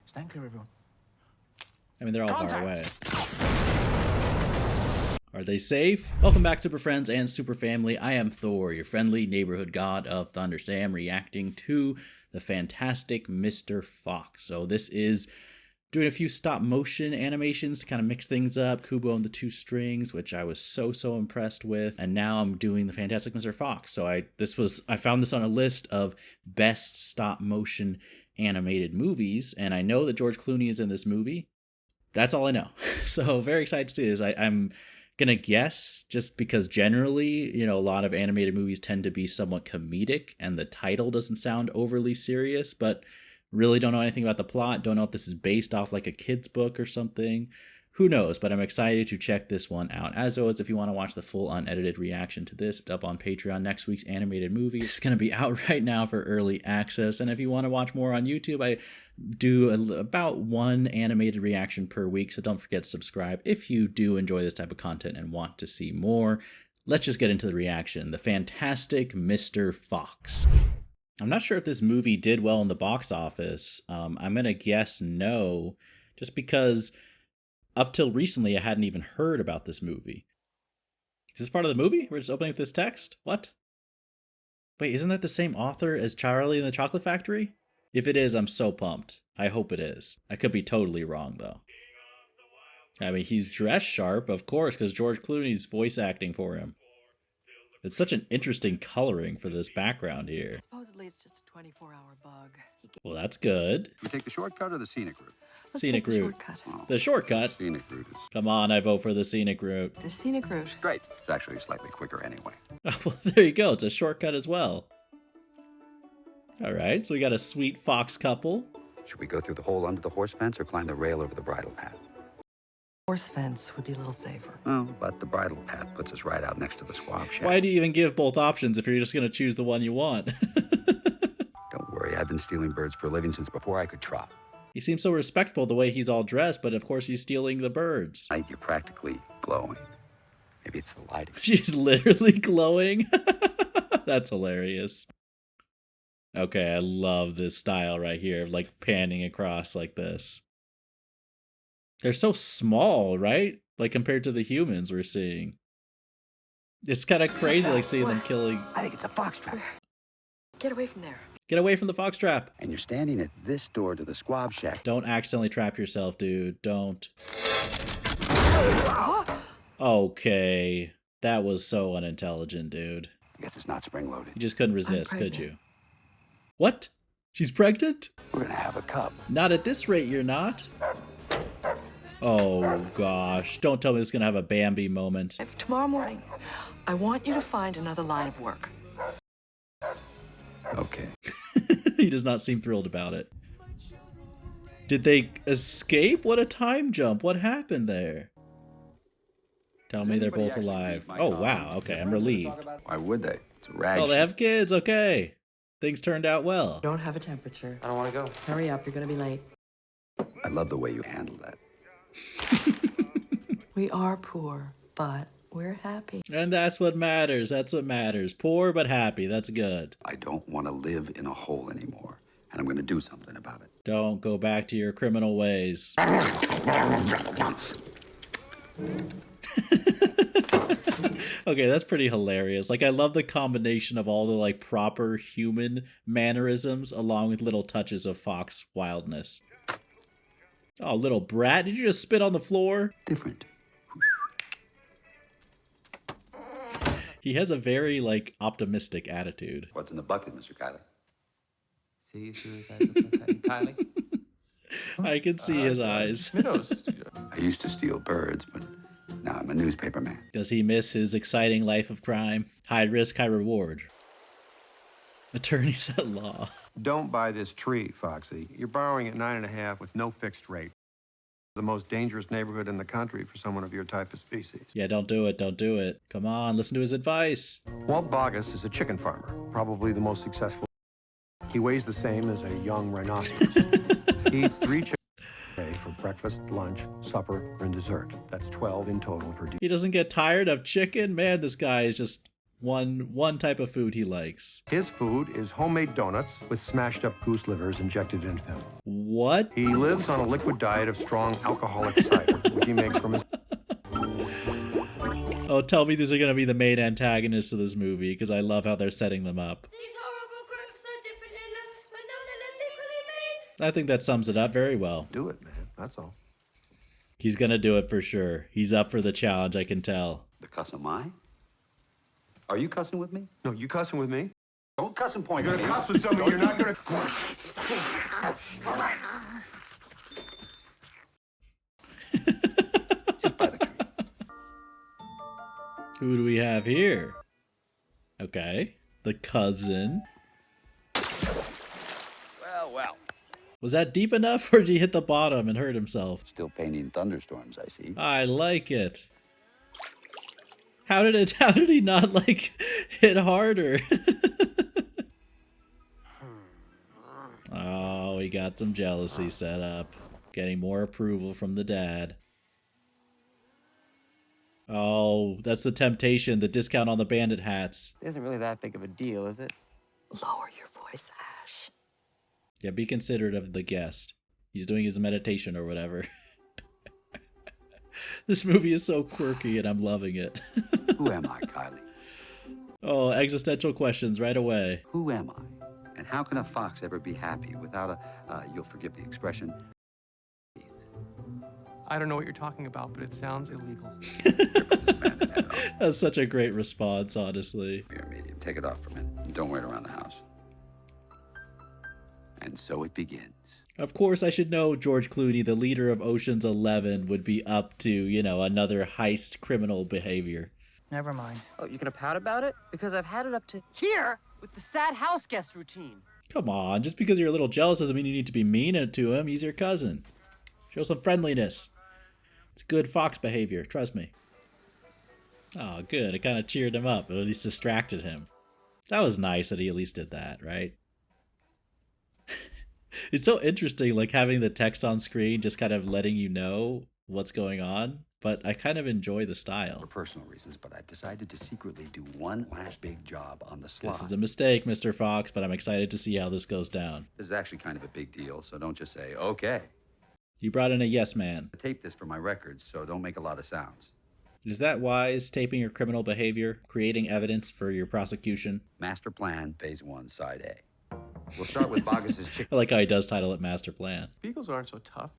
Stand clear, everyone. I mean, they're all Contact. far away. Are they safe? Welcome back, Super Friends and Super Family. I am Thor, your friendly neighborhood god of thunder. Today I'm reacting to the fantastic Mr. Fox. So this is doing a few stop motion animations to kind of mix things up. Kubo and the Two Strings, which I was so impressed with. And now I'm doing the fantastic Mr. Fox. So I found this on a list of best stop motion animated movies. And I know that George Clooney is in this movie. That's all I know. So very excited to see this. I'm gonna guess, just because generally, you know, a lot of animated movies tend to be somewhat comedic and the title doesn't sound overly serious, but really don't know anything about the plot. Don't know if this is based off like a kid's book or something. Who knows? But I'm excited to check this one out. As always, if you want to watch the full unedited reaction to this, it's up on Patreon. Next week's animated movie is going to be out right now for early access. And if you want to watch more on YouTube, I do about one animated reaction per week. So don't forget to subscribe if you do enjoy this type of content and want to see more. Let's just get into the reaction. The fantastic Mr. Fox. I'm not sure if this movie did well in the box office. I'm going to guess no, just because up till recently, I hadn't even heard about this movie. Is this part of the movie? We're just opening with this text? What? Wait, isn't that the same author as Charlie and the Chocolate Factory? If it is, I'm so pumped. I hope it is. I could be totally wrong, though. I mean, he's dressed sharp, of course, because George Clooney's voice acting for him. It's such an interesting coloring for this background here. Supposedly it's just a 24-hour bug. Well, that's good. You take the shortcut or the scenic route? Scenic route. Shortcut. The shortcut? Scenic route is... Come on, I vote for the scenic route. The scenic route. Great. It's actually slightly quicker anyway. Well, there you go. It's a shortcut as well. All right, so we got a sweet fox couple. Should we go through the hole under the horse fence or climb the rail over the bridle path? Horse fence would be a little safer. Oh, but the bridle path puts us right out next to the squab shack. Why do you even give both options if you're just going to choose the one you want? Don't worry, I've been stealing birds for a living since before I could trot. He seems so respectable the way he's all dressed, but of course he's stealing the birds. You're practically glowing. Maybe it's the lighting. She's literally glowing. That's hilarious. Okay, I love this style right here, like panning across like this. They're so small, right? Like compared to the humans we're seeing. It's kind of crazy, like seeing them killing. I think it's a fox trap. Get away from there. Get away from the fox trap. And you're standing at this door to the squab shack. Don't accidentally trap yourself, dude. Don't. Okay. That was so unintelligent, dude. I guess it's not spring-loaded. You just couldn't resist, could you? What? She's pregnant? We're gonna have a cub. Not at this rate, you're not. Oh, gosh. Don't tell me this is going to have a Bambi moment. If tomorrow morning, I want you to find another line of work. Okay. He does not seem thrilled about it. Did they escape? What a time jump. What happened there? Tell me they're both alive. Oh, wow. Okay, I'm relieved. Why would they? It's a rag. Oh, they have kids. Okay. Things turned out well. Don't have a temperature. I don't want to go. Hurry up, you're gonna be late. I love the way you handle that. We are poor, but we're happy. And that's what matters. That's what matters. Poor but happy. That's good. I don't want to live in a hole anymore, and I'm going to do something about it. Don't go back to your criminal ways. Okay, that's pretty hilarious. Like, I love the combination of all the, like, proper human mannerisms along with little touches of fox wildness. Oh, little brat, did you just spit on the floor? Different. He has a very, like, optimistic attitude. What's in the bucket, Mr. Kylie? See through his eyes Kylie. I can see his eyes. I used to steal birds, but now I'm a newspaper man. Does he miss his exciting life of crime? High risk, high reward. Attorneys at law. Don't buy this tree, Foxy. You're borrowing at 9.5 with no fixed rate. The most dangerous neighborhood in the country for someone of your type of species. Yeah, don't do it. Don't do it. Come on, listen to his advice. Walt Boggess is a chicken farmer, probably the most successful. He weighs the same as a young rhinoceros. He eats 3 chickens a day for breakfast, lunch, supper, and dessert. That's 12 in total per day. He doesn't get tired of chicken? Man, this guy is just one type of food he likes. His food is homemade donuts with smashed up goose livers injected into them. What? He lives on a liquid diet of strong alcoholic cider, which he makes from his... Oh, tell me these are going to be the main antagonists of this movie, because I love how they're setting them up. These horrible groups are different in us, but nonetheless equally mean. I think that sums it up very well. Do it, man. That's all. He's going to do it for sure. He's up for the challenge, I can tell. The cuss am I? Are you cussing with me? No, you cussing with me? Don't cuss and point You're at gonna me. cuss with somebody. You're not gonna... Just by the tree. Who do we have here? Okay. The cousin. Well. Was that deep enough, or did he hit the bottom and hurt himself? Still painting thunderstorms, I see. I like it. How did he not, like, hit harder? Oh, we got some jealousy set up. Getting more approval from the dad. Oh, that's the temptation, the discount on the bandit hats. It isn't really that big of a deal, is it? Lower your voice, Ash. Yeah, be considerate of the guest. He's doing his meditation or whatever. This movie is so quirky and I'm loving it. Who am I, Kylie? Oh, existential questions right away. Who am I? And how can a fox ever be happy without you'll forgive the expression, I don't know what you're talking about, but it sounds illegal. That's such a great response, honestly. Here, medium, take it off for a minute. And don't wear it around the house. And so it begins. Of course, I should know George Clooney, the leader of Ocean's 11, would be up to, you know, another heist criminal behavior. Never mind. Oh, you gonna pout about it? Because I've had it up to here with the sad house guest routine. Come on, just because you're a little jealous doesn't mean you need to be mean to him. He's your cousin. Show some friendliness. It's good fox behavior, trust me. Oh, good. It kind of cheered him up. It at least distracted him. That was nice that he at least did that, right? It's so interesting, like, having the text on screen just kind of letting you know what's going on. But I kind of enjoy the style. For personal reasons, but I've decided to secretly do one last big job on the slot. This is a mistake, Mr. Fox, but I'm excited to see how this goes down. This is actually kind of a big deal, so don't just say, okay. You brought in a yes man. I taped this for my records, so don't make a lot of sounds. Is that wise, taping your criminal behavior, creating evidence for your prosecution? Master Plan, Phase 1, Side A. We'll start with Bogus's chick. I like how he does title it Master Plan. Beagles aren't so tough.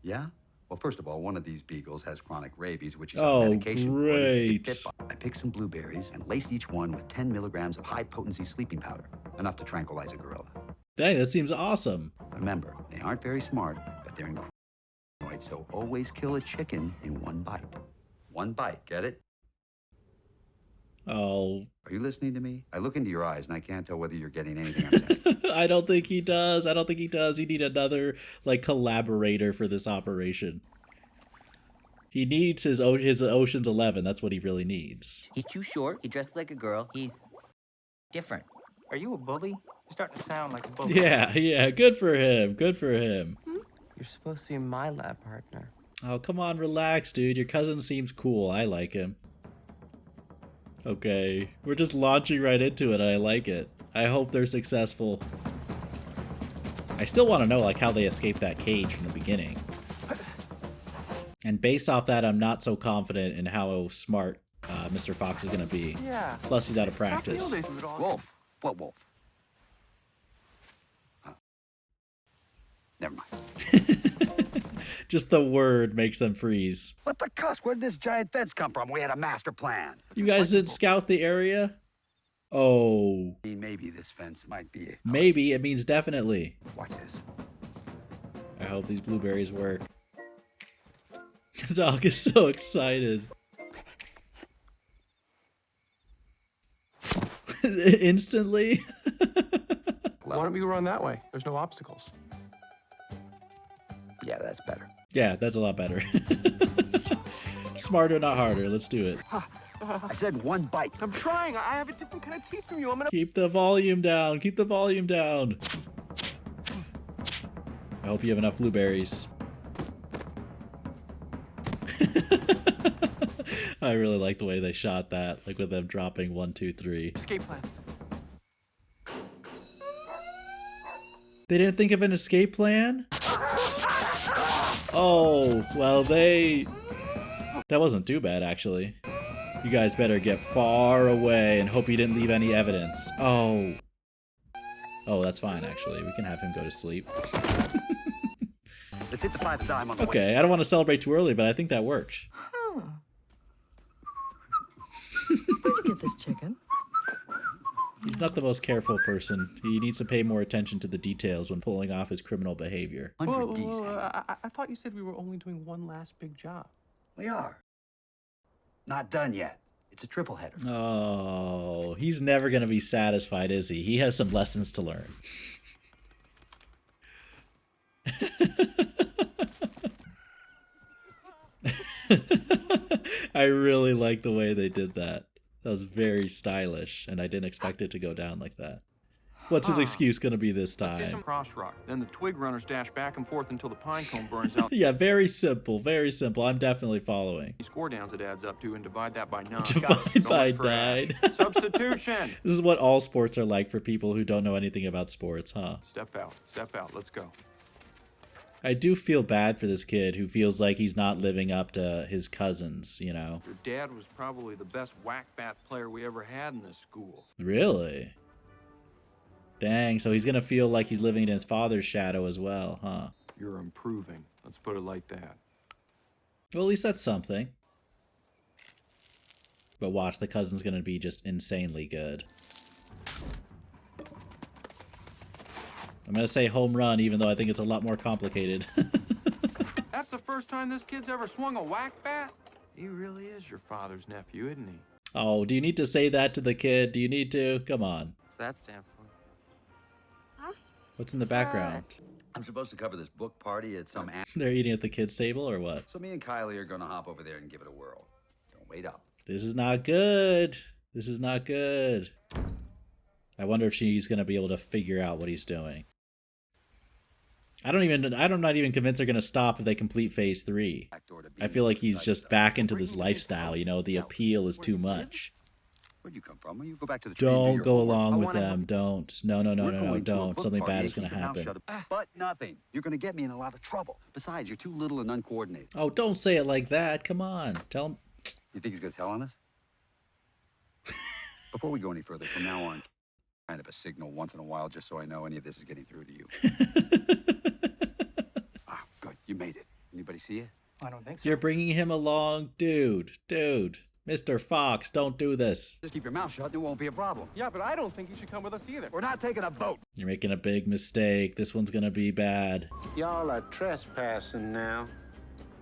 Yeah? Well, first of all, one of these beagles has chronic rabies, which is Oh, on medication. great. I picked some blueberries and laced each one with 10 milligrams of high-potency sleeping powder, enough to tranquilize a gorilla. Dang, that seems awesome. Remember, they aren't very smart, but they're incredible, so always kill a chicken in one bite. One bite, get it? Oh. Are you listening to me? I look into your eyes, and I can't tell whether you're getting anything I'm saying. I don't think he does. I don't think he does. He needs another, like, collaborator for this operation. He needs his Ocean's 11. That's what he really needs. He's too short. He dresses like a girl. He's different. Are you a bully? You're starting to sound like a bully. Yeah. Good for him. Good for him. You're supposed to be my lab partner. Oh, come on, relax, dude. Your cousin seems cool. I like him. Okay, we're just launching right into it, and I like it. I hope they're successful. I still want to know, like, how they escaped that cage from the beginning. And based off that, I'm not so confident in how smart Mr. Fox is going to be. Yeah. Plus, he's out of practice. Wolf. What wolf? Never mind. Just the word makes them freeze. What the cuss? Where did this giant fence come from? We had a master plan. You guys didn't scout the area? Oh. Maybe this fence might be... Maybe. It means definitely. Watch this. I hope these blueberries work. The dog is so excited. Instantly? Why don't we run that way? There's no obstacles. Yeah, that's better. Yeah, that's a lot better. Smarter, not harder. Let's do it. I said one bite. I'm trying. I have a different kind of teeth from you. I'm gonna... Keep the volume down. Keep the volume down. I hope you have enough blueberries. I really like the way they shot that, like with them dropping 1, 2, 3. Escape plan. They didn't think of an escape plan? Oh, well that wasn't too bad actually. You guys better get far away and hope he didn't leave any evidence. Oh. Oh, that's fine actually. We can have him go to sleep. Let's hit the 5 dime on the way. Okay, I don't want to celebrate too early, but I think that worked. Huh. Where'd you get this chicken? He's not the most careful person. He needs to pay more attention to the details when pulling off his criminal behavior. 100 geese. I thought you said we were only doing one last big job. We are. Not done yet. It's a triple header. Oh, he's never going to be satisfied, is he? He has some lessons to learn. I really like the way they did that. That was very stylish, and I didn't expect it to go down like that. What's his excuse going to be this Let's do time? some cross rock. Then the twig runners dash back and forth until the pine cone burns out. Yeah, very simple, very simple. I'm definitely following. Score downs it adds up to and divide that by 9. Divide by 9. Substitution. This is what all sports are like for people who don't know anything about sports, huh? Step out, let's go. I do feel bad for this kid who feels like he's not living up to his cousins, you know? Your dad was probably the best whack bat player we ever had in this school. Really? Dang, so he's gonna feel like he's living in his father's shadow as well, huh? You're improving. Let's put it like that. Well, at least that's something. But watch, the cousin's gonna be just insanely good. I'm gonna say home run, even though I think it's a lot more complicated. That's the first time this kid's ever swung a whack bat? He really is your father's nephew, isn't he? Oh, do you need to say that to the kid? Do you need to? Come on. What's that stand for? What's in the background? I'm supposed to cover this book party at some... They're eating at the kids' table or what? So me and Kylie are gonna hop over there and give it a whirl. Don't wait up. This is not good. This is not good. I wonder if she's gonna be able to figure out what he's doing. I'm not even convinced they're gonna stop if they complete phase 3. I feel like he's just back into this lifestyle, you know, the appeal is too much. Where'd you come from? You go back to the tree and do Don't your go homework. along with them. Don't. No, We're going to a don't. book Something party. bad is Keep gonna your mouth happen. shut. But nothing. You're gonna get me in a lot of trouble. Besides, you're too little and uncoordinated. Oh, don't say it like that. Come on. Tell him. You think he's gonna tell on us? Before we go any further, from now on, kind of a signal once in a while, just so I know any of this is getting through to you. Ah, good. You made it. Anybody see it? I don't think so. You're bringing him along. Dude. Mr. Fox, don't do this. Just keep your mouth shut and it won't be a problem. Yeah, but I don't think you should come with us either. We're not taking a vote. You're making a big mistake. This one's gonna be bad. Y'all are trespassing now.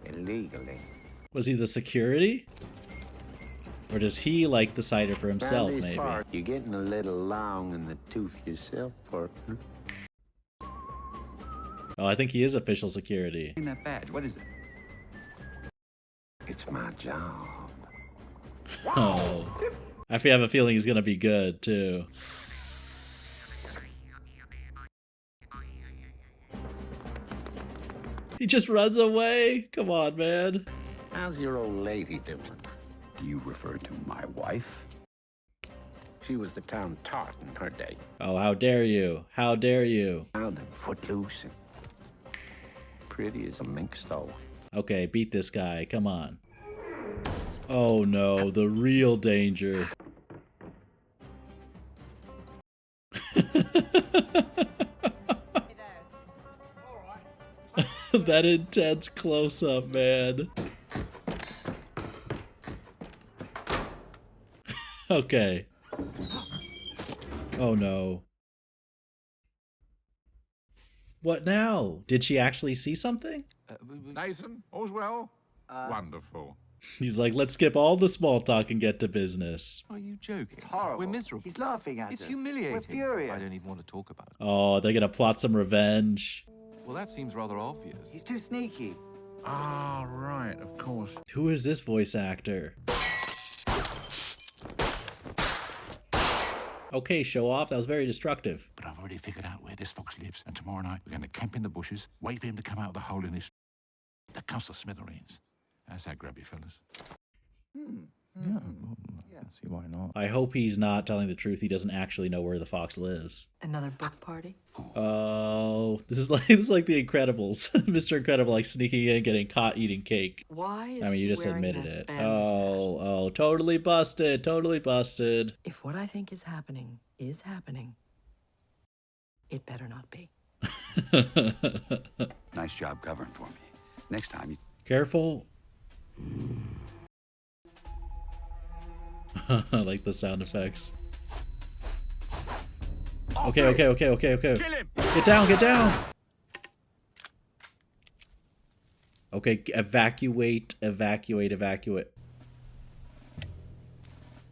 Illegally. Was he the security? Or does he like the cider for himself, Around these maybe? parts, you're getting a little long in the tooth yourself, partner. Oh, I think he is official security. Name that badge. What is it? It's my job. Oh. I have a feeling he's gonna be good, too. He just runs away? Come on, man. How's your old lady doing? You refer to my wife? She was the town tart in her day. Oh, how dare you? How dare you? Found them footloose and pretty as a mink stole. Okay, beat this guy. Come on. Oh no, the real danger. That intense close-up, man. Okay. Oh no. What now? Did she actually see something? Nathan, all's well? Wonderful. He's like, let's skip all the small talk and get to business. Are you joking? It's horrible. We're miserable. He's laughing at us. It's humiliating. We're furious. I don't even want to talk about it. Oh, they're gonna plot some revenge. Well, that seems rather obvious. He's too sneaky. Ah, right, of course. Who is this voice actor? Okay, show off. That was very destructive. But I've already figured out where this fox lives, and tomorrow night we're going to camp in the bushes, wait for him to come out of the hole in his... that comes to smithereens. How's that grab you, fellas? See why not? I hope he's not telling the truth. He doesn't actually know where the fox lives. Another book party? Oh, this is like The Incredibles. Mr. Incredible, like sneaking in, getting caught eating cake. Why is I mean, you he just wearing admitted that it. bandana? Oh, totally busted. Totally busted. If what I think is happening, it better not be. Nice job covering for me. Next time you... Careful. I like the sound effects. Okay. Kill him! Get down. Okay, evacuate.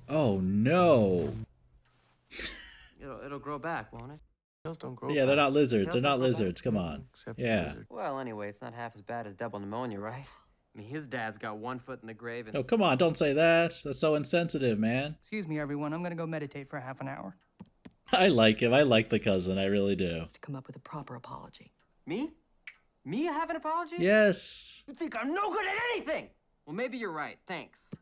Oh no. It'll grow back, won't it? Tails don't grow Yeah, they're back. not lizards. Tails They're don't not grow lizards. Come on. Except Yeah. lizard. Well, anyway, it's not half as bad as double pneumonia, right? I mean, his dad's got one foot in the grave and... Oh, come on. Don't say that. That's so insensitive, man. Excuse me, everyone. I'm gonna go meditate for half an hour. I like him. I like the cousin. I really do. To come up with a proper apology. Me? Me have an apology? Yes. You think I'm no good at anything? Well, maybe you're right. Thanks.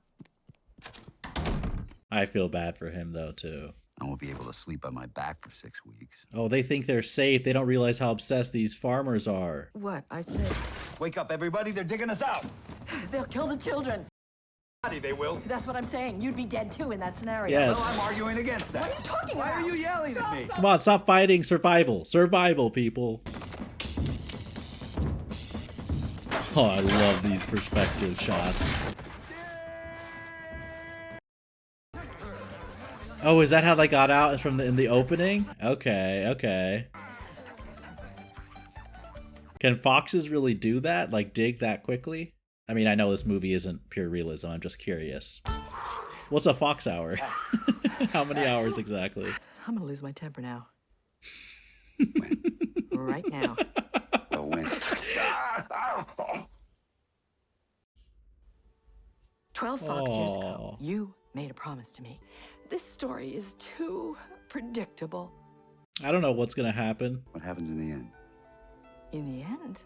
I feel bad for him, though, too. I won't be able to sleep on my back for 6 weeks. Oh, they think they're safe. They don't realize how obsessed these farmers are. What? I said Wake up, everybody. They're digging us out. they'll kill the children. They will. That's what I'm saying. You'd be dead too in that scenario. Yes. Well, I'm arguing against that. What are you talking Why about? are you yelling at me? Come on, stop fighting. Survival. Survival, people. Oh, I love these perspective shots. Oh, is that how they got out from in the opening? Okay. Can foxes really do that? Like dig that quickly? I mean, I know this movie isn't pure realism. I'm just curious. What's a fox hour? How many hours exactly? I'm gonna lose my temper now. Right now. Oh, when? 12 fox years ago, you made a promise to me. This story is too predictable. I don't know what's gonna happen. What happens in the end? In the end,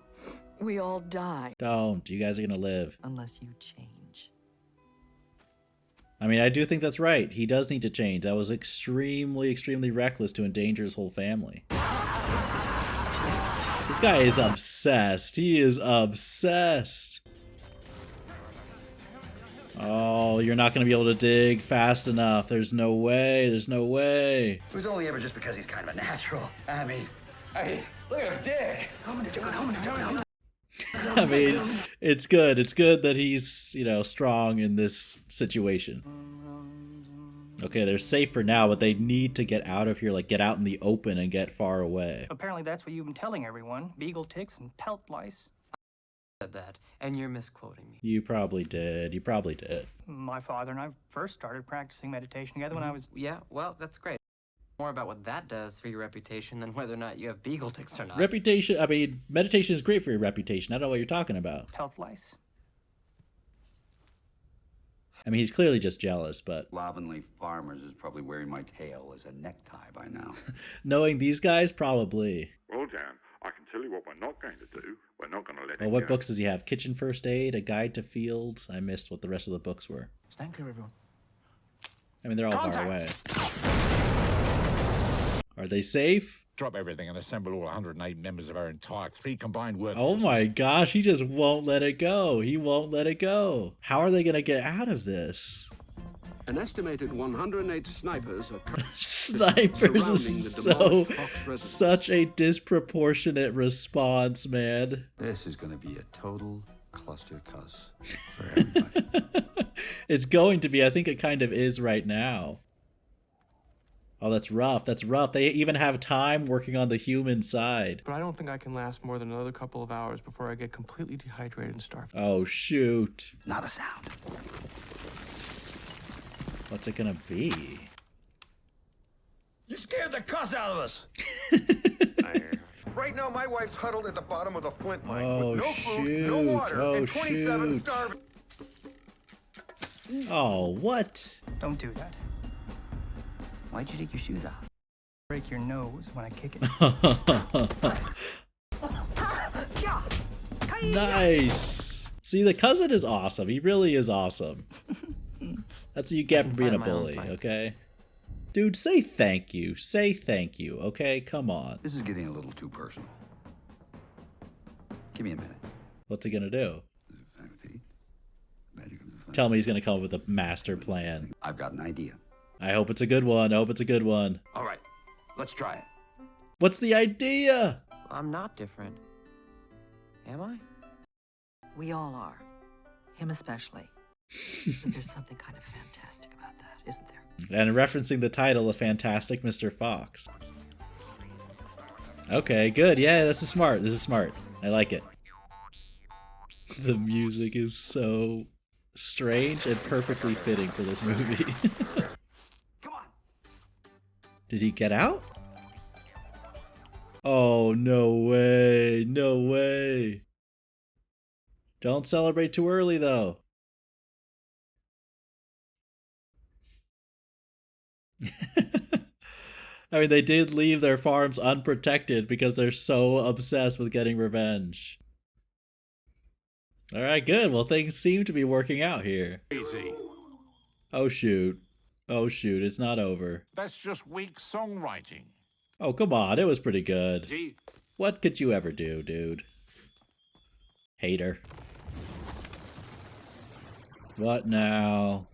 we all die. Don't. You guys are gonna live. Unless you change. I mean, I do think that's right. He does need to change. That was extremely reckless to endanger his whole family. This guy is obsessed. He is obsessed. Oh, you're not going to be able to dig fast enough. There's no way. There's no way. It was only ever just because he's kind of a natural. I mean, hey, look at him dig. I mean, it's good. It's good that he's, strong in this situation. Okay, they're safe for now, but they need to get out of here, like get out in the open and get far away. Apparently that's what you've been telling everyone. Beagle ticks and pelt lice. That, and you're misquoting me. You probably did. My father and I first started practicing meditation together when I was... Yeah, well, that's great. More about what that does for your reputation than whether or not you have beagle ticks or not. Reputation, I mean, meditation is great for your reputation. I don't know what you're talking about. Pelt lice. I mean, he's clearly just jealous, but... Slovenly Farmers is probably wearing my tail as a necktie by now. Knowing these guys, probably. Well, Dan, I can tell you what we're not going to do. We're not going to let Well, what books does he have? Kitchen First Aid, A Guide to Field. I missed what the rest of the books were. Stand clear, everyone. I mean, they're all far away. Are they safe? Drop everything and assemble all 108 members of our entire 3 combined workforce. Oh my gosh, he just won't let it go. He won't let it go. How are they going to get out of this? An estimated 108 snipers are Snipers is such a disproportionate response, man. This is going to be a total cluster cuss for everybody. It's going to be. I think it kind of is right now. Oh, that's rough. That's rough. They even have time working on the human side. But I don't think I can last more than another couple of hours before I get completely dehydrated and starved. Oh, shoot. Not a sound. What's it gonna be? You scared the cuss out of us! Right now, my wife's huddled at the bottom of the flint line Oh, with no food, no water, and 27 starving. Oh, what? Don't do that. Why'd you take your shoes off? Break your nose when I kick it. Nice. See, the cousin is awesome. He really is awesome. That's what you get for being a find my own bully, fights. okay? Dude, say thank you. Say thank you, okay? Come on. This is getting a little too personal. Give me a minute. What's he gonna do? Faculty. Tell me he's gonna come up with a master plan. I've got an idea. I hope it's a good one. I hope it's a good one. All right, let's try it. What's the idea? I'm not different. Am I? We all are. Him especially. But there's something kind of fantastic about that, isn't there? And referencing the title of Fantastic Mr. Fox. Okay, good. Yeah, this is smart. This is smart. I like it. The music is so strange and perfectly fitting for this movie. Come on. Did he get out? Oh, no way. No way. Don't celebrate too early, though. I mean, they did leave their farms unprotected because they're so obsessed with getting revenge. Alright, good. Well, things seem to be working out here. Easy. Oh, shoot. Oh, shoot. It's not over. That's just weak songwriting. Oh, come on. It was pretty good. Gee. What could you ever do, dude? Hater. What now?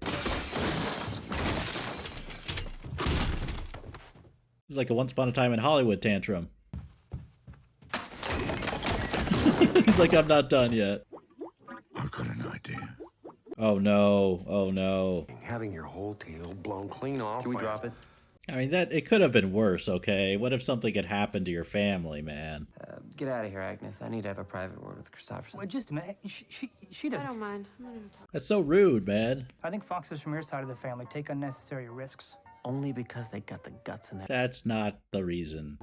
It's like a Once Upon a Time in Hollywood tantrum. He's like, I'm not done yet. I've got an idea. Oh no, oh no. Having your whole tail blown clean off. Can we drop it? I mean, it could have been worse, okay? What if something had happened to your family, man? Get out of here, Agnes. I need to have a private word with Christopherson. Wait, just a minute. She doesn't. I don't mind. I'm not gonna talk. That's so rude, man. I think foxes from your side of the family take unnecessary risks. Only because they got the guts in there. That's not the reason.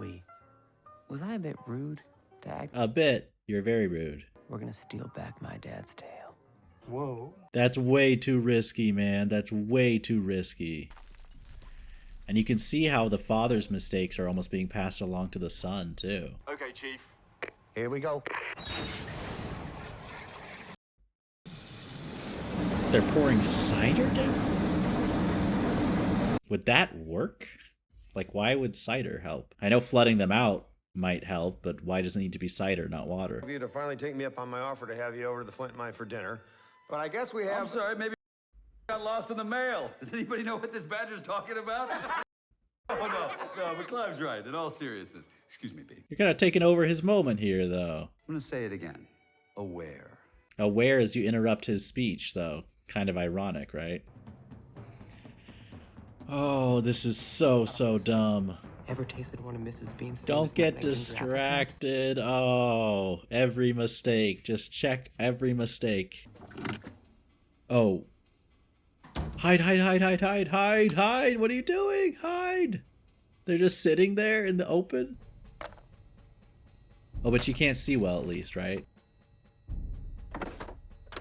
Was I a bit rude to Agnes? A bit. You're very rude. We're gonna steal back my dad's tail. Whoa. That's way too risky, man. That's way too risky. And you can see how the father's mistakes are almost being passed along to the son, too. Okay, Chief. Here we go. They're pouring cider down? Would that work? Like, why would cider help? I know flooding them out might help, but why does it need to be cider, not water? For you to finally take me up on my offer to have you over to the Flint Mine for dinner. But I guess we have... I'm sorry, maybe got lost in the mail. Does anybody know what this badger's talking about? Oh, no, but Clive's right, in all seriousness. Excuse me, B. You're kind of taking over his moment here, though. I'm gonna say it again. Aware. Aware as you interrupt his speech, though. Kind of ironic, right? Oh, this is so dumb. Ever tasted one of Mrs. Bean's? Don't get distracted. Oh, every mistake. Just check every mistake. Oh. Hide, hide, hide, hide, hide, hide, hide. What are you doing? Hide. They're just sitting there in the open. Oh, but she can't see well at least, right?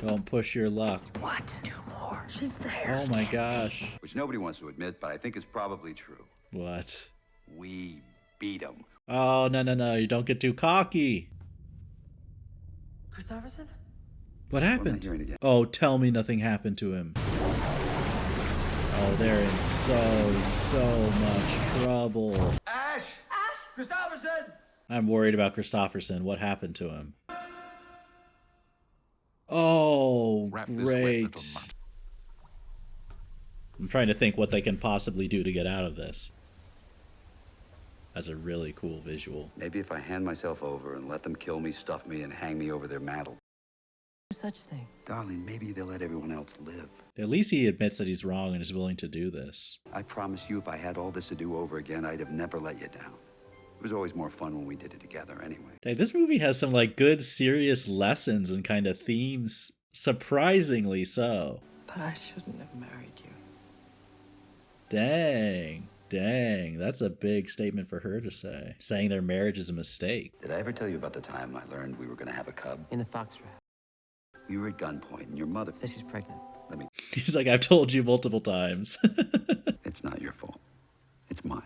Don't push your luck. What? 2 more. She's there. Oh my gosh. Which nobody wants to admit, but I think is probably true. What? We beat him. Oh, no. You don't get too cocky. Christopherson? What happened? Oh, tell me nothing happened to him. Oh, they're in so much trouble. Ash! Christopherson! I'm worried about Christopherson. What happened to him? Oh, great. I'm trying to think what they can possibly do to get out of this. That's a really cool visual. Maybe if I hand myself over and let them kill me, stuff me, and hang me over their mantle. No such thing. Darling, maybe they'll let everyone else live. At least he admits that he's wrong and is willing to do this. I promise you, if I had all this to do over again, I'd have never let you down. It was always more fun when we did it together anyway. Hey, this movie has some like good serious lessons and kind of themes, surprisingly so. But I shouldn't have married you. Dang, that's a big statement for her to say. Saying their marriage is a mistake. Did I ever tell you about the time I learned we were going to have a cub? In the fox trap. We were at gunpoint and your mother said she's pregnant. Let me... He's like, I've told you multiple times. It's not your fault. It's mine.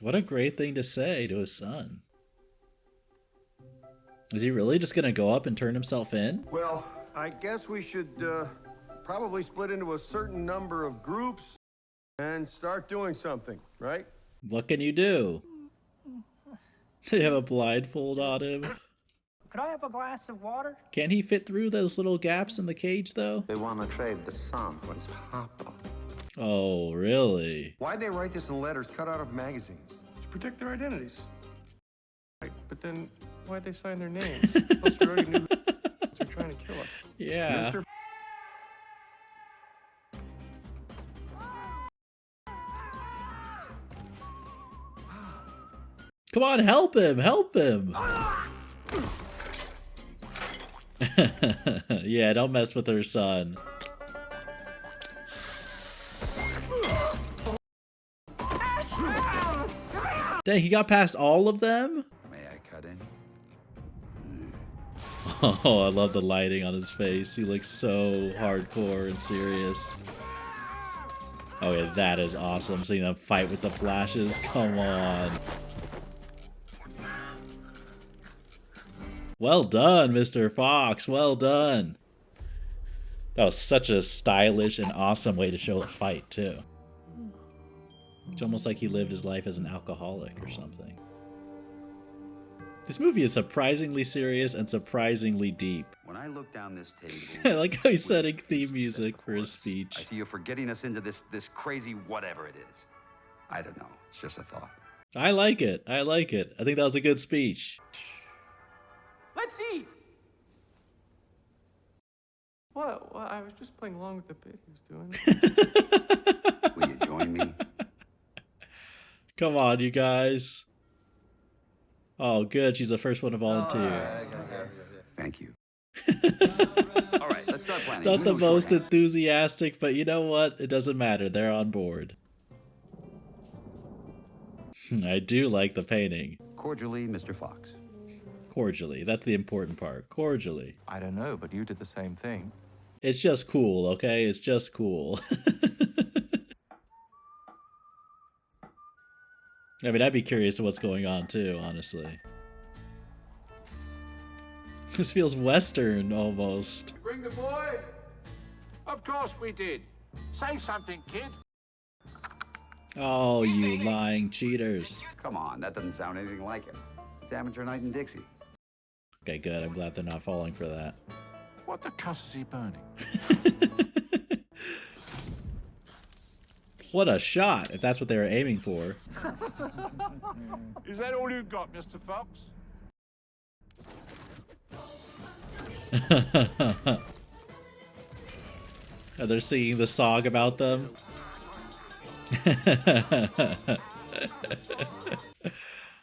What a great thing to say to his son. Is he really just gonna go up and turn himself in? Well, I guess we should probably split into a certain number of groups and start doing something, right? What can you do? They have a blindfold on him. Could I have a glass of water? Can he fit through those little gaps in the cage, though? They want to trade the sun for his papa. Oh, really? Why'd they write this in letters cut out of magazines? To protect their identities. Right, but then why'd they sign their names? Plus, we already knew they're trying to kill us. Yeah. Mr. Come on, help him! Help him! Yeah, don't mess with her son. Dang, he got past all of them? May I cut in? Oh, I love the lighting on his face. He looks so hardcore and serious. Oh yeah, that is awesome. Seeing them fight with the flashes. Come on. Well done, Mr. Fox. Well done. That was such a stylish and awesome way to show the fight, too. It's almost like he lived his life as an alcoholic or something. This movie is surprisingly serious and surprisingly deep. When I look down this table, I like how he's setting theme music for his speech. I see you for getting us into this crazy whatever it is. I don't know. It's just a thought. I like it. I like it. I think that was a good speech. Let's eat! What? Well, I was just playing along with the bit he was doing. Will you join me? Come on, you guys. Oh, good. She's the first one to volunteer. Thank you. All right, let's start planning. Not the most enthusiastic, but you know what? It doesn't matter. They're on board. I do like the painting. Cordially, Mr. Fox. Cordially. That's the important part. Cordially. I don't know, but you did the same thing. It's just cool, okay? It's just cool. I mean, I'd be curious to what's going on too, honestly. This feels Western, almost. Bring the boy? Of course we did. Say something, kid. Oh, you lying cheaters. Come on, that doesn't sound anything like it. It's amateur night in Dixie. Okay, good. I'm glad they're not falling for that. What the cuss is he burning? What a shot, if that's what they were aiming for. Is that all you got, Mr. Fox? Are they singing the song about them?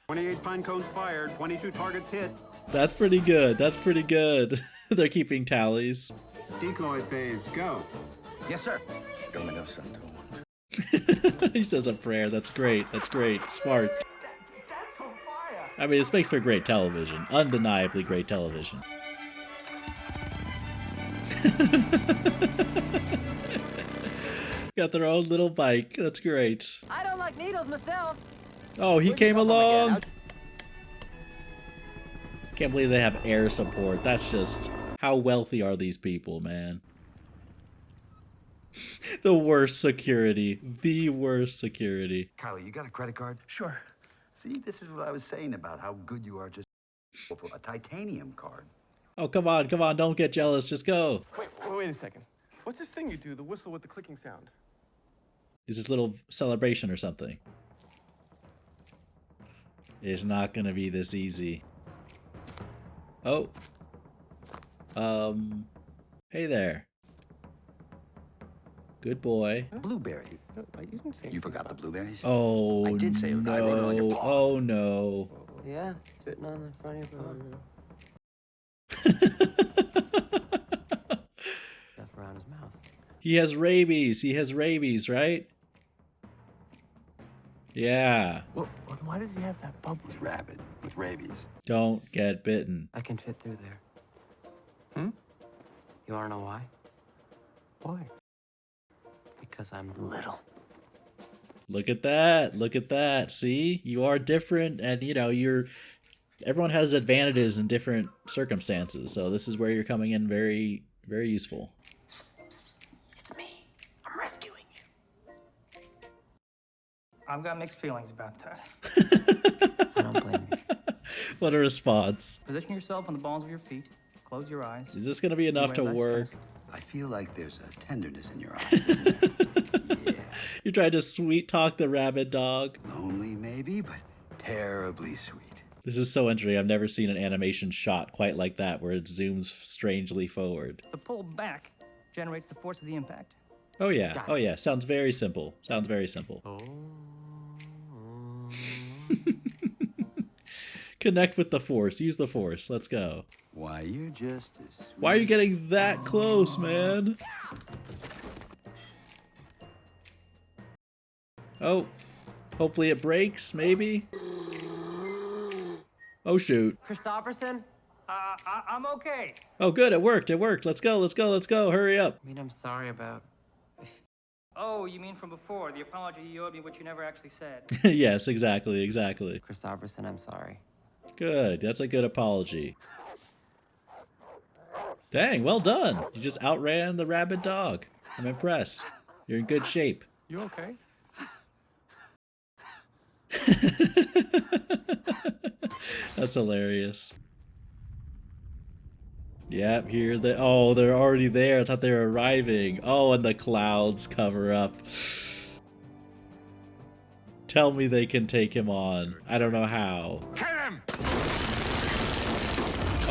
28 pine cones fired, 22 targets hit. That's pretty good. That's pretty good. They're keeping tallies. Decoy phase, go. Yes, sir. He says a prayer. That's great. That's great. Smart. That's on fire! I mean, this makes for great television. Undeniably great television. Got their own little bike. That's great. I don't like needles myself. Oh, he came along. Can't believe they have air support. That's just... How wealthy are these people, man? The worst security. The worst security. Kylie, you got a credit card? Sure. See, this is what I was saying about how good you are just for a titanium card. Oh, come on, come on. Don't get jealous. Just go. Wait a second. What's this thing you do, the whistle with the clicking sound? Is this little celebration or something? It's not gonna be this easy. Oh. Hey there. Good boy. Blueberry. No, you didn't say You forgot the blueberries? Oh, I did say it. no. I wrote it on your paw. Oh, no. Yeah, it's written on the front of your Stuff around his mouth. He has rabies. He has rabies, right? Yeah. Well, why does he have that bump? He's rabid with rabies. Don't get bitten. I can fit through there. Hmm? You wanna know why? Why? Because I'm little. Look at that. Look at that. See? You are different, and you know, everyone has advantages in different circumstances. So this is where you're coming in very, very useful. I've got mixed feelings about that. I don't blame you. What a response. Position yourself on the balls of your feet. Close your eyes. Is this going to be enough to work? I feel like there's a tenderness in your eyes, isn't there? Yeah. You tried to sweet talk the rabid dog. Lonely, maybe, but terribly sweet. This is so interesting. I've never seen an animation shot quite like that, where it zooms strangely forward. The pull back generates the force of the impact. Oh yeah. Oh yeah. Sounds very simple. Sounds very simple. Connect with the force. Use the force. Let's go. Why, you're just as sweet. Why are you getting that close, man? Oh. Hopefully it breaks, maybe? Oh shoot. Christopherson? I'm okay. Oh good, it worked, it worked. Let's go, let's go, let's go. Hurry up. I mean, I'm sorry about... Oh, you mean from before, the apology you owed me, which you never actually said. Yes, exactly, exactly. Christopherson, I'm sorry. Good, that's a good apology. Dang, well done. You just outran the rabid dog. I'm impressed. You're in good shape. You okay? That's hilarious. Yep, here they... Oh, they're already there. I thought they were arriving. Oh, and the clouds cover up. Tell me they can take him on. I don't know how. Kill him!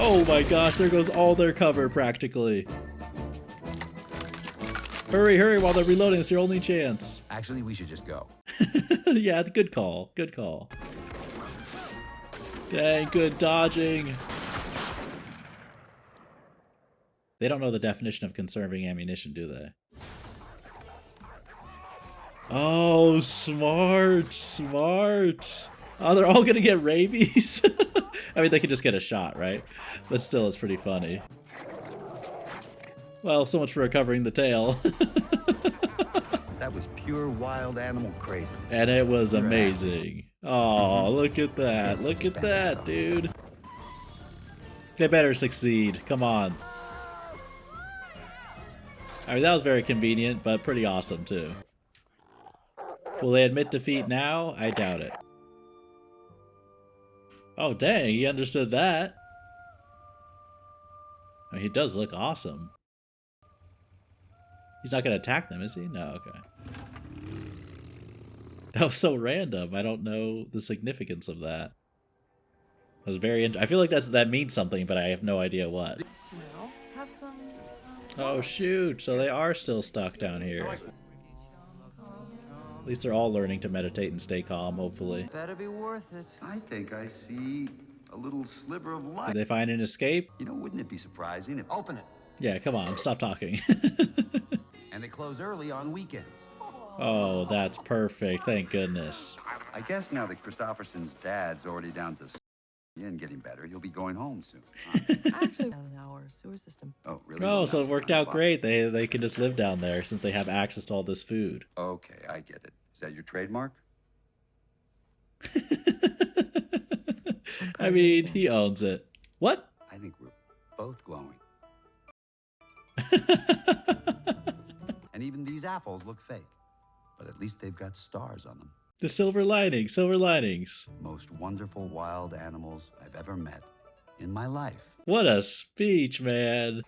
Oh my gosh, there goes all their cover practically. Hurry, hurry while they're reloading. It's your only chance. Actually, we should just go. Yeah, good call. Good call. Dang, good dodging. They don't know the definition of conserving ammunition, do they? Oh, smart, smart. Oh, they're all gonna get rabies? I mean, they could just get a shot, right? But still, it's pretty funny. Well, so much for recovering the tail. That was pure wild animal craziness. And it was amazing. Oh, look at that. Look at that, dude. They better succeed. Come on. I mean, that was very convenient, but pretty awesome, too. Will they admit defeat now? I doubt it. Oh, dang, he understood that. I mean, he does look awesome. He's not going to attack them, is he? No, okay. That was so random. I don't know the significance of that. That was very I feel like that means something, but I have no idea what. Have some. Oh, shoot. So they are still stuck down here. At least they're all learning to meditate and stay calm, hopefully. Better be worth it. I think I see a little sliver of light. Did they find an escape? You know, wouldn't it be surprising if... Open it. Yeah, come on. Stop talking. And they close early on weekends. Oh, that's perfect. Thank goodness. I guess now that Christopherson's dad's already down to and getting better, he'll be going home soon. Actually, down in our sewer system. Oh, really? Oh, so it worked out great. They can just live down there since they have access to all this food. Okay, I get it. Is that your trademark? I mean, he owns it. What? I think we're both glowing. And even these apples look fake. But at least they've got stars on them. The silver linings, silver linings. Most wonderful wild animals I've ever met in my life. What a speech, man.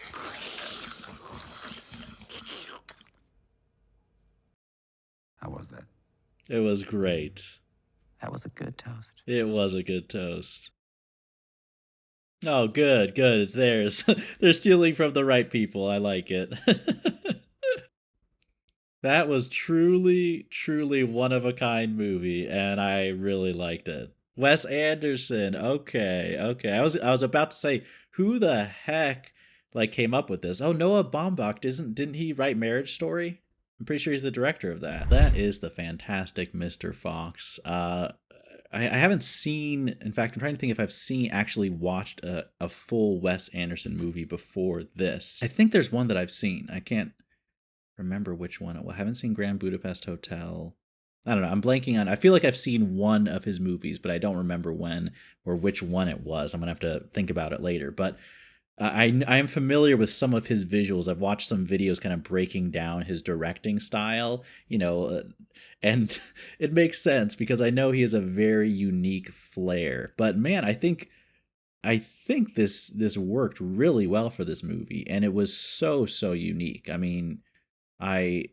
How was that? It was great. That was a good toast. It was a good toast. Oh, good, good. It's theirs. They're stealing from the right people. I like it. That was truly, truly one-of-a-kind movie, and I really liked it. Wes Anderson. Okay, okay. I was about to say, who the heck came up with this? Oh, Noah Baumbach, didn't he write Marriage Story? I'm pretty sure he's the director of that. That is the fantastic Mr. Fox. I haven't seen, in fact, I'm trying to think if I've actually watched a full Wes Anderson movie before this. I think there's one that I've seen. I can't remember which one. I haven't seen Grand Budapest Hotel. I don't know. I'm blanking on. I feel like I've seen one of his movies, but I don't remember when or which one it was. I'm gonna have to think about it later. But I am familiar with some of his visuals. I've watched some videos kind of breaking down his directing style, and it makes sense because I know he has a very unique flair. But man, I think this worked really well for this movie, and it was so unique. I mean, I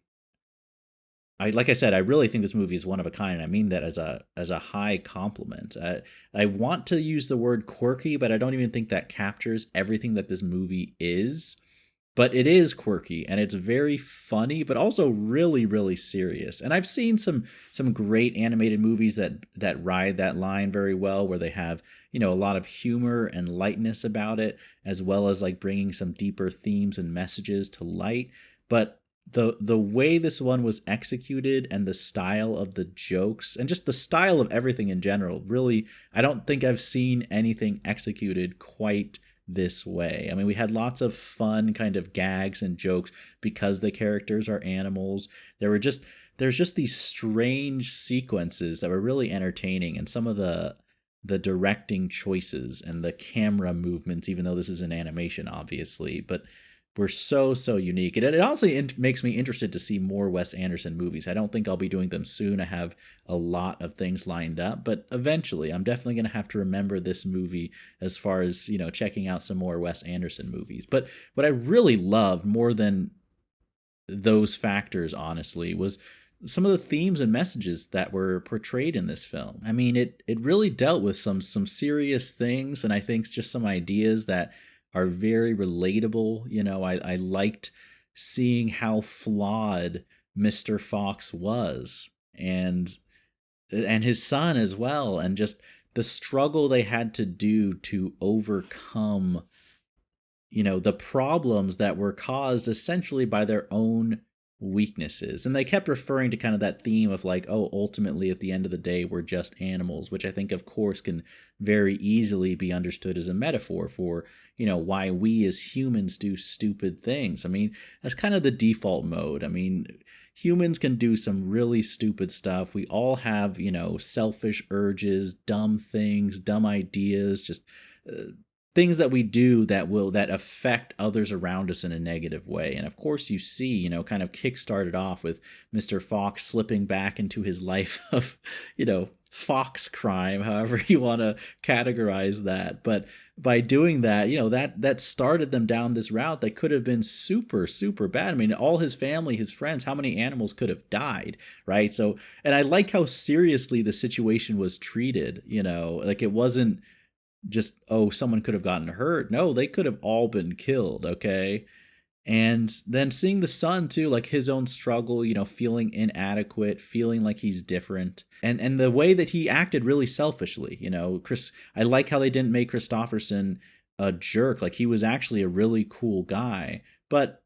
like I said, I really think this movie is one of a kind, and I mean that as a high compliment. I want to use the word quirky, but I don't even think that captures everything that this movie is. But it is quirky, and it's very funny, but also really serious. And I've seen some great animated movies that ride that line very well, where they have a lot of humor and lightness about it, as well as like bringing some deeper themes and messages to light. But the way this one was executed and the style of the jokes and just the style of everything in general, really, I don't think I've seen anything executed quite this way. I mean, we had lots of fun kind of gags and jokes because the characters are animals. There's just these strange sequences that were really entertaining, and some of the directing choices and the camera movements, even though this is an animation, obviously, but were so unique. And it honestly makes me interested to see more Wes Anderson movies. I don't think I'll be doing them soon. I have a lot of things lined up, but eventually I'm definitely going to have to remember this movie as far as, checking out some more Wes Anderson movies. But what I really loved more than those factors, honestly, was some of the themes and messages that were portrayed in this film. I mean, it really dealt with some serious things, and I think just some ideas that are very relatable. I liked seeing how flawed Mr. Fox was, and his son as well, and just the struggle they had to do to overcome, the problems that were caused essentially by their own weaknesses. And they kept referring to kind of that theme of like, oh, ultimately at the end of the day we're just animals, which I think of course can very easily be understood as a metaphor for why we as humans do stupid things. I mean, that's kind of the default mode. I mean, humans can do some really stupid stuff. We all have selfish urges, dumb things, dumb ideas, just things that we do that affect others around us in a negative way. And of course you see, kind of kickstarted off with Mr. Fox slipping back into his life of, fox crime, however you want to categorize that. But by doing that, that started them down this route that could have been super bad. I mean, all his family, his friends, how many animals could have died, right? So, and I like how seriously the situation was treated, like it wasn't just, oh, someone could have gotten hurt. No, they could have all been killed, okay? And then seeing the son too, like his own struggle, feeling inadequate, feeling like he's different. And the way that he acted really selfishly, I like how they didn't make Christopherson a jerk. Like he was actually a really cool guy. But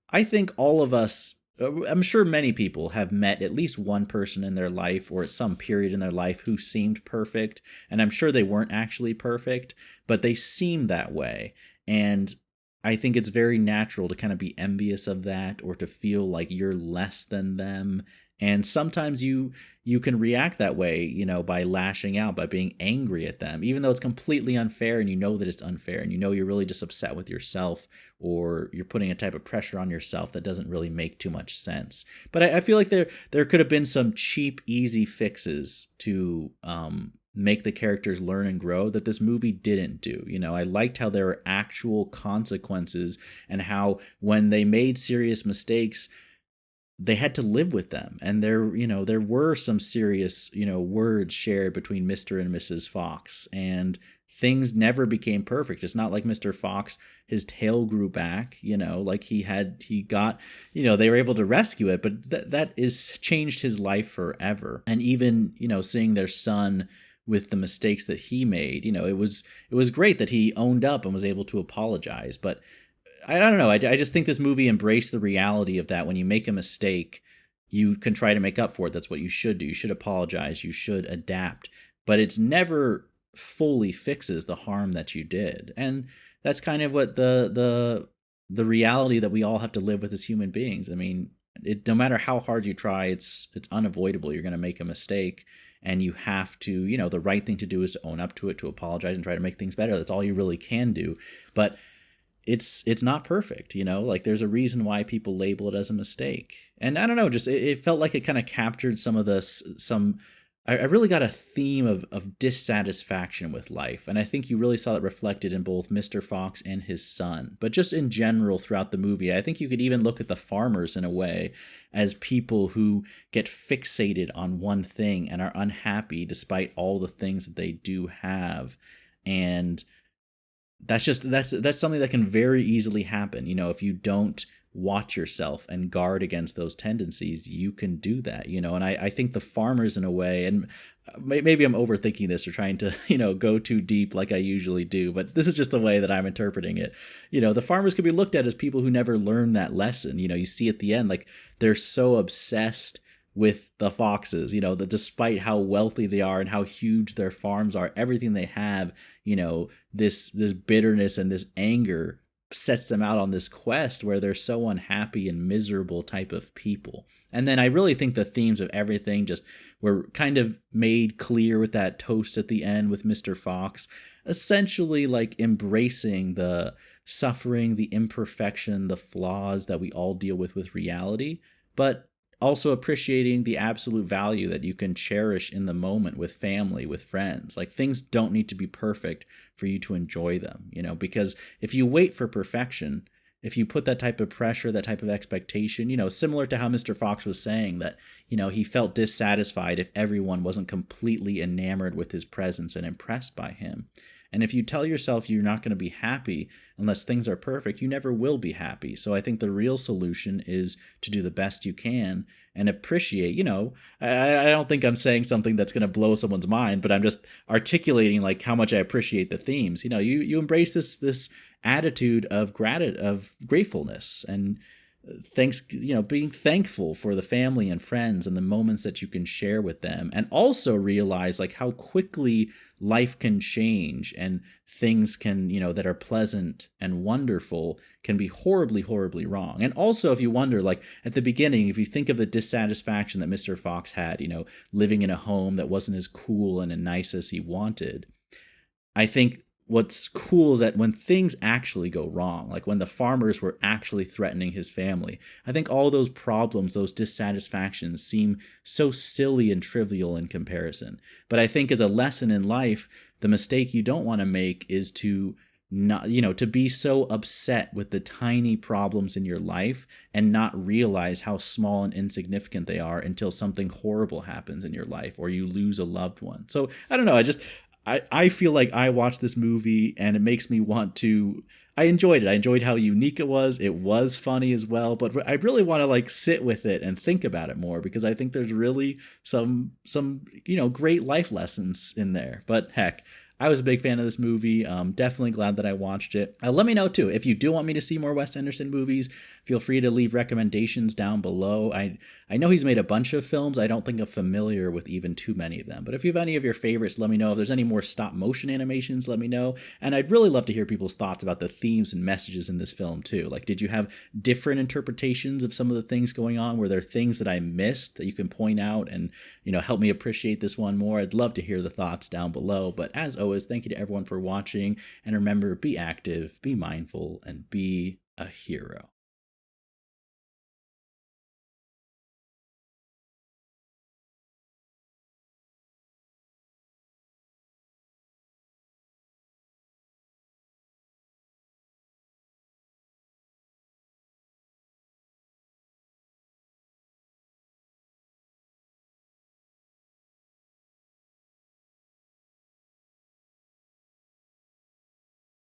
I think all of us, I'm sure many people have met at least one person in their life or at some period in their life who seemed perfect. And I'm sure they weren't actually perfect, but they seemed that way. And I think it's very natural to kind of be envious of that or to feel like you're less than them. And sometimes you can react that way, by lashing out, by being angry at them, even though it's completely unfair and you know that it's unfair and you're really just upset with yourself or you're putting a type of pressure on yourself that doesn't really make too much sense. But I feel like there could have been some cheap, easy fixes to make the characters learn and grow that this movie didn't do. I liked how there were actual consequences and how when they made serious mistakes, they had to live with them. And there were some serious, words shared between Mr. and Mrs. Fox, and things never became perfect. It's not like Mr. Fox, his tail grew back, like he got, they were able to rescue it, but that is changed his life forever. And even, seeing their son with the mistakes that he made, it was great that he owned up and was able to apologize. But I don't know. I just think this movie embraced the reality of that. When you make a mistake, you can try to make up for it. That's what you should do. You should apologize. You should adapt. But it's never fully fixes the harm that you did. And that's kind of what the reality that we all have to live with as human beings. I mean, no matter how hard you try, it's unavoidable. You're going to make a mistake. And you have to, the right thing to do is to own up to it, to apologize and try to make things better. That's all you really can do. But it's not perfect, you know, like there's a reason why people label it as a mistake. And I don't know, just it felt like it kind of captured some of this, I really got a theme of dissatisfaction with life. And I think you really saw it reflected in both Mr. Fox and his son. But just in general throughout the movie, I think you could even look at the farmers in a way as people who get fixated on one thing and are unhappy despite all the things that they do have. And that's something that can very easily happen. You know, if you don't watch yourself and guard against those tendencies, you can do that, you know. And I think the farmers in a way, and maybe I'm overthinking this or trying to, you know, go too deep like I usually do, but this is just the way that I'm interpreting it. You know, the farmers could be looked at as people who never learned that lesson. You know, you see at the end, like they're so obsessed with the foxes, you know, that despite how wealthy they are and how huge their farms are, everything they have, you know, this bitterness and this anger sets them out on this quest where they're so unhappy and miserable type of people. And then I really think the themes of everything just were kind of made clear with that toast at the end with Mr. Fox, essentially like embracing the suffering, the imperfection, the flaws that we all deal with reality, but also appreciating the absolute value that you can cherish in the moment with family, with friends. Like things don't need to be perfect for you to enjoy them, you know, because if you wait for perfection, if you put that type of pressure, that type of expectation, you know, similar to how Mr. Fox was saying that, you know, he felt dissatisfied if everyone wasn't completely enamored with his presence and impressed by him. And if you tell yourself you're not going to be happy unless things are perfect, you never will be happy. So I think the real solution is to do the best you can and appreciate, you know, I don't think I'm saying something that's going to blow someone's mind, but I'm just articulating like how much I appreciate the themes. You know, you embrace this attitude of gratefulness and thanks, you know, being thankful for the family and friends and the moments that you can share with them, and also realize like how quickly life can change and things can, you know, that are pleasant and wonderful can be horribly, horribly wrong. And also if you wonder, like at the beginning, if you think of the dissatisfaction that Mr. Fox had, you know, living in a home that wasn't as cool and as nice as he wanted, I think what's cool is that when things actually go wrong, like when the farmers were actually threatening his family, I think all those problems, those dissatisfactions seem so silly and trivial in comparison. But I think as a lesson in life, the mistake you don't want to make is to not, you know, to be so upset with the tiny problems in your life and not realize how small and insignificant they are until something horrible happens in your life or you lose a loved one. So I don't know, I feel like I watched this movie and it makes me want to, I enjoyed it. I enjoyed how unique it was. It was funny as well, but I really want to like sit with it and think about it more because I think there's really some, you know, great life lessons in there. But heck, I was a big fan of this movie. Definitely glad that I watched it. Let me know too, if you do want me to see more Wes Anderson movies, feel free to leave recommendations down below. I know he's made a bunch of films. I don't think I'm familiar with even too many of them. But if you have any of your favorites, let me know. If there's any more stop motion animations, let me know. And I'd really love to hear people's thoughts about the themes and messages in this film too. Like, did you have different interpretations of some of the things going on? Were there things that I missed that you can point out and, you know, help me appreciate this one more? I'd love to hear the thoughts down below. But as always, thank you to everyone for watching. And remember, be active, be mindful, and be a hero.